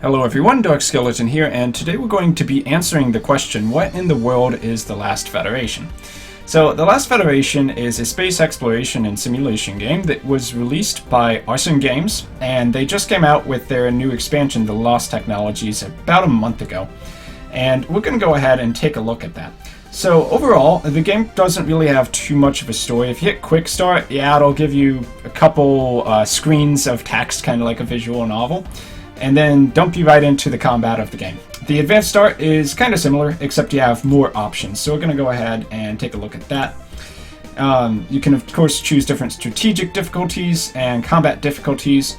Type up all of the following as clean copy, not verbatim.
Hello everyone, Dark Skeleton here, and today we're going to be answering the question, what in the world is The Last Federation? So, The Last Federation is a space exploration and simulation game that was released by Arson Games, and they just came out with their new expansion, The Lost Technologies, about a month ago. And we're going to go ahead and take a look at that. So overall, the game doesn't really have too much of a story. If you hit Quick Start, yeah, it'll give you a couple screens of text, kind of like a visual novel, and then dump you right into the combat of the game. The Advanced Start is kind of similar, except you have more options. So we're going to go ahead and take a look at that. You can, of course, choose different strategic difficulties and combat difficulties.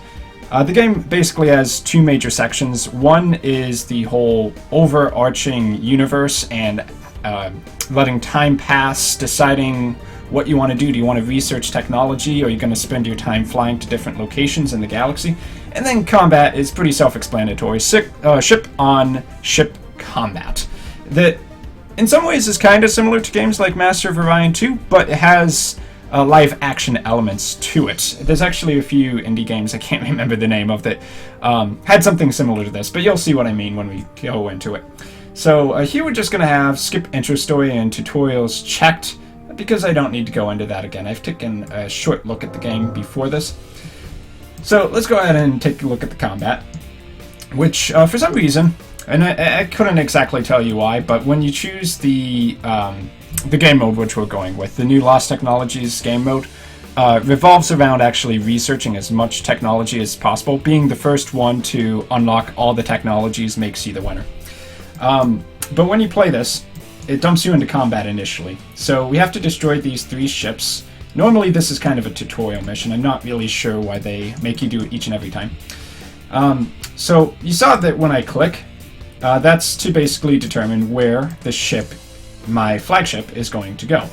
The game basically has two major sections. One is the whole overarching universe and letting time pass, deciding what you want to do. Do you want to research technology, or are you going to spend your time flying to different locations in the galaxy? And then combat is pretty self-explanatory. Ship-on-ship combat. That, in some ways, is kind of similar to games like Master of Orion 2, but it has live action elements to it. There's actually a few indie games, I can't remember the name of, that had something similar to this, but you'll see what I mean when we go into it. So here we're just going to have skip intro story and tutorials checked, because I don't need to go into that again. I've taken a short look at the game before this. So let's go ahead and take a look at the combat, which for some reason, and I couldn't exactly tell you why, but when you choose the game mode which we're going with, the new Lost Technologies game mode, revolves around actually researching as much technology as possible. Being the first one to unlock all the technologies makes you the winner. But when you play this, it dumps you into combat initially. So we have to destroy these 3 ships. Normally this is kind of a tutorial mission. I'm not really sure why they make you do it each and every time. So you saw that when I click, that's to basically determine where the ship, my flagship, is going to go.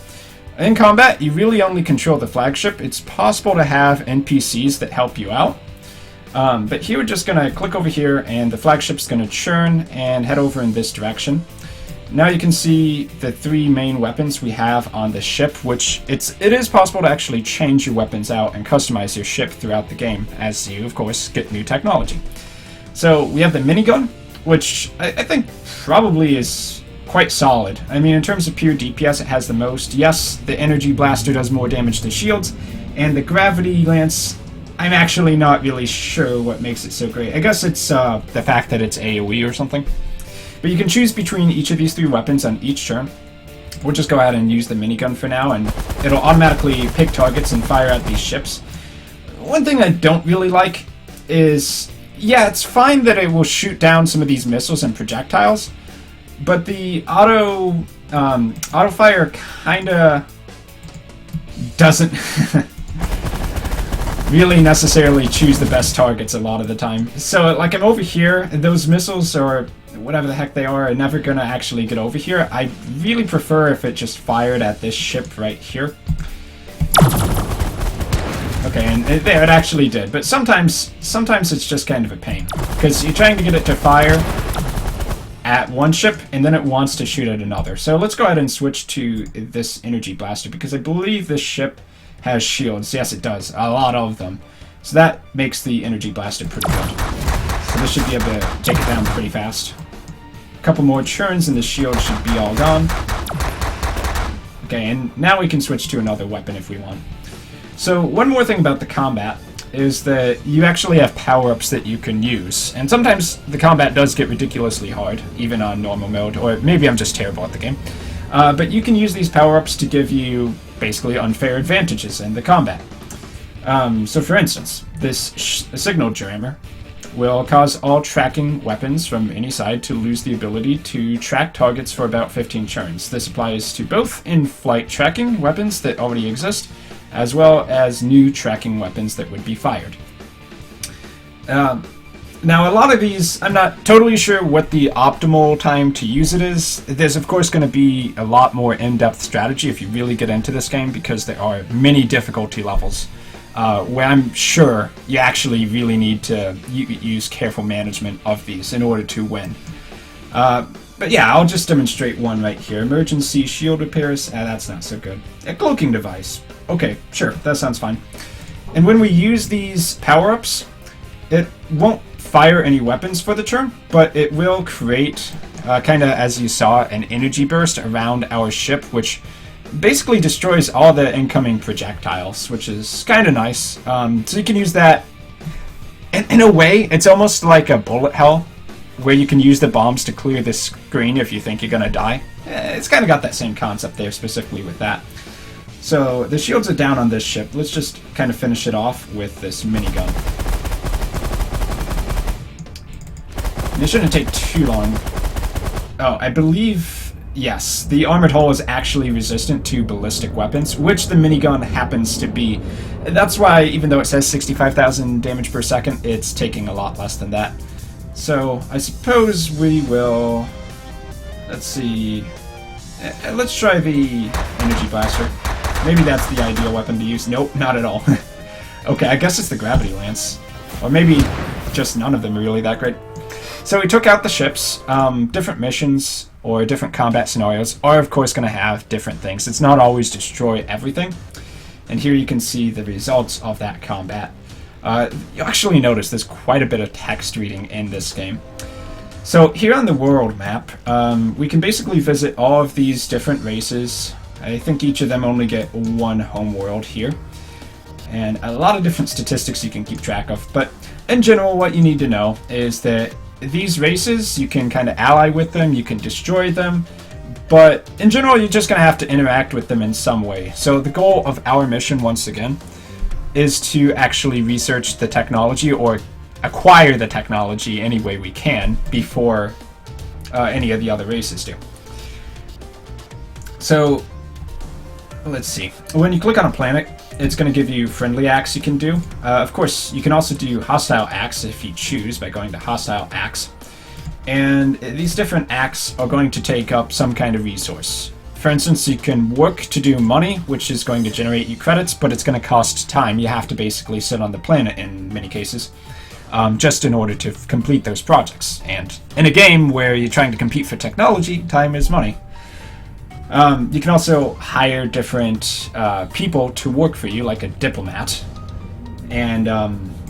In combat, you really only control the flagship. It's possible to have NPCs that help you out. But here we're just going to click over here, and the flagship's going to churn and head over in this direction. Now you can see the 3 main weapons we have on the ship, which it is possible to actually change your weapons out and customize your ship throughout the game, as you, of course, get new technology. So we have the minigun, which I think probably is quite solid. I mean, in terms of pure DPS, it has the most. Yes, the energy blaster does more damage to shields, and the gravity lance, I'm actually not really sure what makes it so great. I guess it's the fact that it's AoE or something. But you can choose between each of these 3 weapons on each turn. We'll just go ahead and use the minigun for now, and it'll automatically pick targets and fire at these ships. One thing I don't really like is, yeah, it's fine that it will shoot down some of these missiles and projectiles, but the auto fire kinda doesn't really necessarily choose the best targets a lot of the time. So, like, I'm over here, and those missiles, or whatever the heck they are never gonna actually get over here. I really prefer if it just fired at this ship right here. Okay, and there, it actually did. But sometimes it's just kind of a pain, because you're trying to get it to fire at one ship, and then it wants to shoot at another. So let's go ahead and switch to this energy blaster, because I believe this ship has shields. Yes, it does. A lot of them. So that makes the energy blaster pretty good. So this should be able to take it down pretty fast. A couple more churns and the shield should be all gone. Okay, and now we can switch to another weapon if we want. So one more thing about the combat is that you actually have power-ups that you can use. And sometimes the combat does get ridiculously hard, even on normal mode, or maybe I'm just terrible at the game. But you can use these power-ups to give you basically unfair advantages in the combat. So for instance, this signal jammer will cause all tracking weapons from any side to lose the ability to track targets for about 15 turns. This applies to both in-flight tracking weapons that already exist, as well as new tracking weapons that would be fired. Now, a lot of these, I'm not totally sure what the optimal time to use it is. There's, of course, going to be a lot more in-depth strategy if you really get into this game, because there are many difficulty levels where I'm sure you actually really need to use careful management of these in order to win. But yeah, I'll just demonstrate one right here. Emergency shield repairs. That's not so good. A cloaking device. Okay, sure, that sounds fine. And when we use these power-ups, it won't fire any weapons for the turn, but it will create, kind of as you saw, an energy burst around our ship, which basically destroys all the incoming projectiles, which is kind of nice. So you can use that. In a way, it's almost like a bullet hell, where you can use the bombs to clear the screen if you think you're gonna die. It's kind of got that same concept there, specifically with that. So the shields are down on this ship. Let's just kind of finish it off with this minigun. And it shouldn't take too long. Oh, I believe, yes, the armored hull is actually resistant to ballistic weapons, which the minigun happens to be. That's why, even though it says 65,000 damage per second, it's taking a lot less than that. So I suppose we will, let's see, let's try the energy blaster. Maybe that's the ideal weapon to use. Nope, not at all. Okay, I guess it's the gravity lance. Or maybe just none of them are really that great. So we took out the ships. Different missions or different combat scenarios are of course going to have different things. It's not always destroy everything. And here you can see the results of that combat. You'll actually notice there's quite a bit of text reading in this game. So here on the world map, we can basically visit all of these different races. I think each of them only get one home world here. And a lot of different statistics you can keep track of. But in general, what you need to know is that these races, you can kind of ally with them, you can destroy them. But in general, you're just going to have to interact with them in some way. So the goal of our mission, once again, is to actually research the technology or acquire the technology any way we can before any of the other races do. So let's see. When you click on a planet, it's going to give you friendly acts you can do. Of course, you can also do hostile acts if you choose by going to hostile acts. And these different acts are going to take up some kind of resource. For instance, you can work to do money, which is going to generate you credits, but it's going to cost time. You have to basically sit on the planet in many cases, just in order to complete those projects. And in a game where you're trying to compete for technology, time is money. You can also hire different people to work for you, like a diplomat. And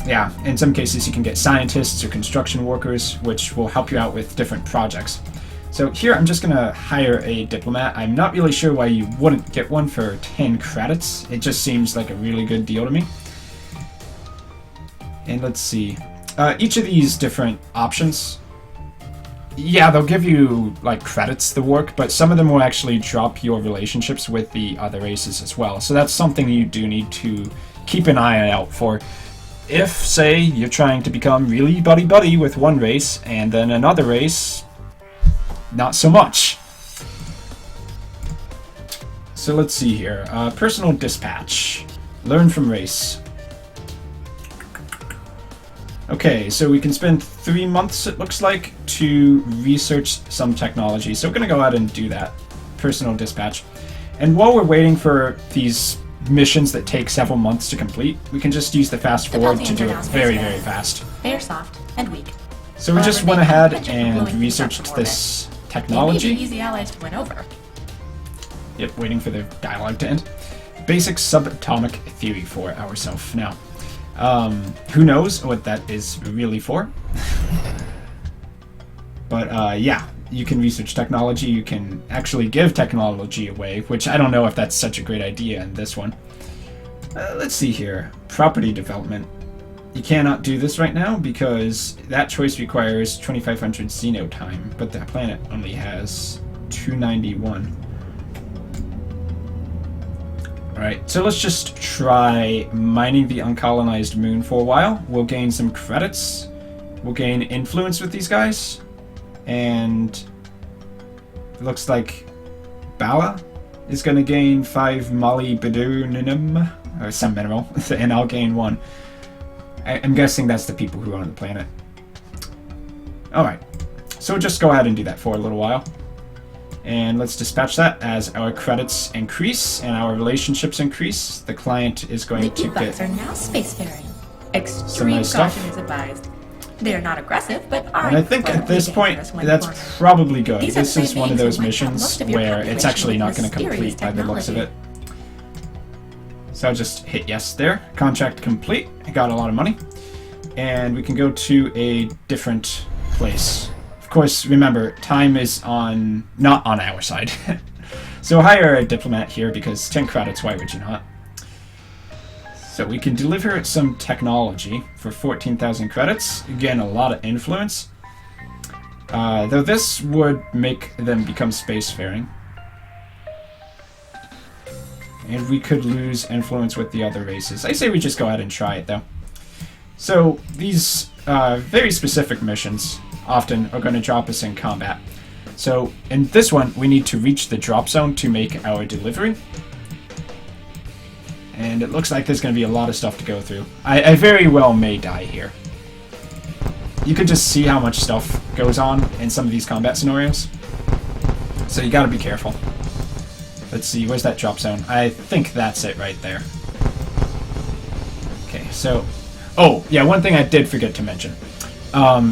yeah, in some cases you can get scientists or construction workers, which will help you out with different projects. So here I'm just going to hire a diplomat. I'm not really sure why you wouldn't get one for 10 credits. It just seems like a really good deal to me. And let's see. Each of these different options, yeah, they'll give you like credits to work, but some of them will actually drop your relationships with the other races as well. So that's something you do need to keep an eye out for. If, say, you're trying to become really buddy-buddy with one race, and then another race, not so much. So let's see here. Personal dispatch. Learn from race. Okay, so we can spend 3 months, it looks like, to research some technology. So we're going to go ahead and do that. Personal dispatch. And while we're waiting for these missions that take several months to complete, we can just use the fast forward to do it very, very fast. They are soft and weak. So we just went ahead and researched this technology. Easy allies to win over. Yep, waiting for the dialogue to end. Basic subatomic theory for ourselves. Now, who knows what that is really for? But yeah, you can research technology. You can actually give technology away, which I don't know if that's such a great idea in this one. Let's see here. Property development. You cannot do this right now because that choice requires 2500 Xeno time, but the planet only has 291. Alright, so let's just try mining the uncolonized moon for a while. We'll gain some credits. We'll gain influence with these guys. And it looks like Bala is going to gain 5 molybdenum, or some mineral, and I'll gain 1. I'm guessing that's the people who are on the planet. Alright, so we'll just go ahead and do that for a little while. And let's dispatch that as our credits increase and our relationships increase. The client is going to get are now spacefaring. some Extreme nice caution stuff. is advised. They are not aggressive, but are And I think at incredibly this point, dangerous when that's cornered. probably good. These are This is trade one of names those that might have missions most of your where it's population actually with not going to mysterious complete by the looks of it. technology. So I'll just hit yes there. Contract complete. I got a lot of money. and we can go to a different place. Of course, remember, time is not on our side. So hire a diplomat here because 10 credits, why would you not? So we can deliver some technology for 14,000 credits. Again, a lot of influence. Though this would make them become spacefaring. And we could lose influence with the other races. I say we just go ahead and try it, though. So these very specific missions often are going to drop us in combat. So in this one, we need to reach the drop zone to make our delivery. And it looks like there's going to be a lot of stuff to go through. I very well may die here. You can just see how much stuff goes on in some of these combat scenarios. So you got to be careful. Let's see, where's that drop zone? I think that's it right there. Okay, so... Oh, yeah, one thing I did forget to mention.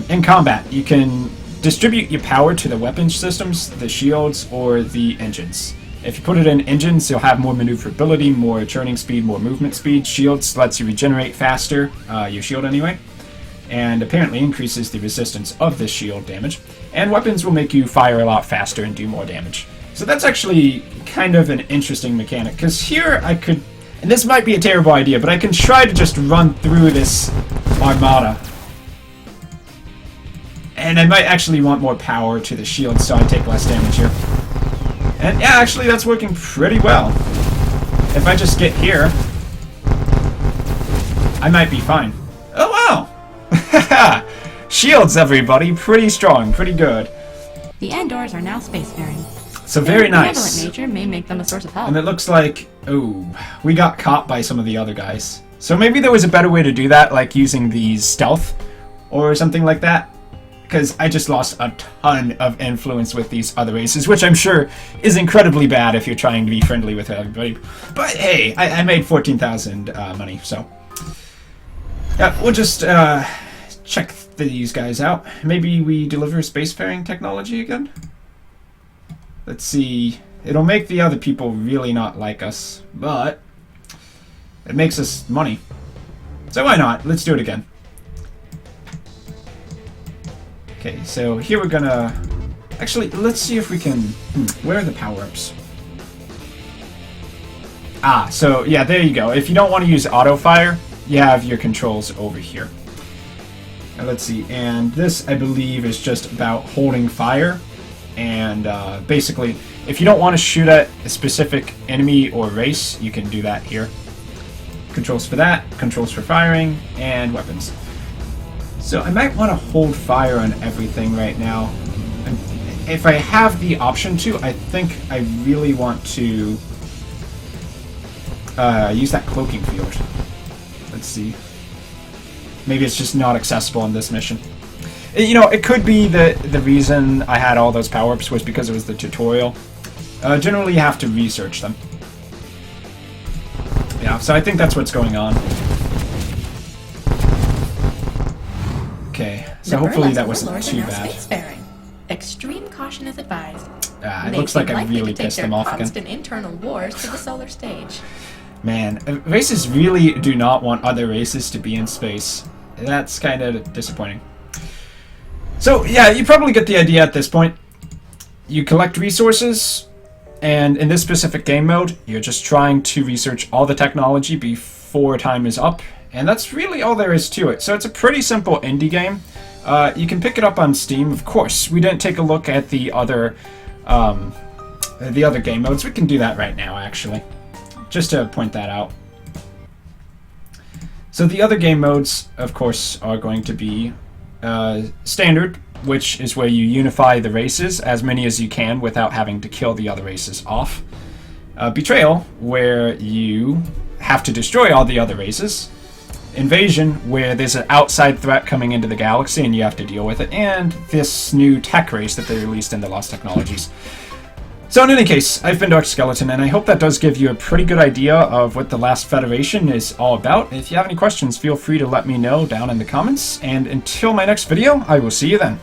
In combat, you can distribute your power to the weapons systems, the shields, or the engines. If you put it in engines, you'll have more maneuverability, more turning speed, more movement speed. Shields lets you regenerate faster, your shield anyway, and apparently increases the resistance of this shield damage. And weapons will make you fire a lot faster and do more damage. So that's actually kind of an interesting mechanic, because here I could, and this might be a terrible idea, but I can try to just run through this armada. And I might actually want more power to the shield so I take less damage here. And yeah, actually that's working pretty well. If I just get here, I might be fine. Oh wow! Shields, everybody, pretty strong, pretty good. The Andors are now spacefaring. So very nice. Their benevolent nature may make them a source of help. And it looks like, oh, we got caught by some of the other guys. So maybe there was a better way to do that, like using these stealth or something like that. Because I just lost a ton of influence with these other races, which I'm sure is incredibly bad if you're trying to be friendly with everybody. But hey, I made 14,000 money, so... Yeah, we'll just check these guys out. Maybe we deliver spacefaring technology again? Let's see. It'll make the other people really not like us, but it makes us money. So why not? Let's do it again. Okay, so here we're gonna... Actually, let's see if we can... where are the power-ups? Ah, so yeah, there you go. If you don't want to use auto-fire, you have your controls over here. Now, let's see, and this, I believe, is just about holding fire. And basically, if you don't want to shoot at a specific enemy or race, you can do that here. Controls for that, controls for firing, and weapons. So I might want to hold fire on everything right now. And if I have the option to, I think I really want to use that cloaking field. Let's see. Maybe it's just not accessible in this mission. You know, it could be that the reason I had all those power-ups was because it was the tutorial. Generally, you have to research them. Yeah, so I think that's what's going on. Okay, so hopefully that wasn't too bad. Extreme caution is advised. It looks like I really pissed them off again. Constant internal wars to the solar stage. Man, races really do not want other races to be in space. That's kind of disappointing. So, yeah, you probably get the idea at this point. You collect resources, and in this specific game mode, you're just trying to research all the technology before time is up, and that's really all there is to it. So it's a pretty simple indie game. You can pick it up on Steam, of course. We didn't take a look at the other game modes. We can do that right now, actually, just to point that out. So the other game modes, of course, are going to be Standard, which is where you unify the races, as many as you can without having to kill the other races off. Betrayal, where you have to destroy all the other races. Invasion, where there's an outside threat coming into the galaxy and you have to deal with it. And this new tech race that they released in the Lost Technologies. So in any case, I've been Dark Skeleton, and I hope that does give you a pretty good idea of what the Last Federation is all about. If you have any questions, feel free to let me know down in the comments, and until my next video, I will see you then.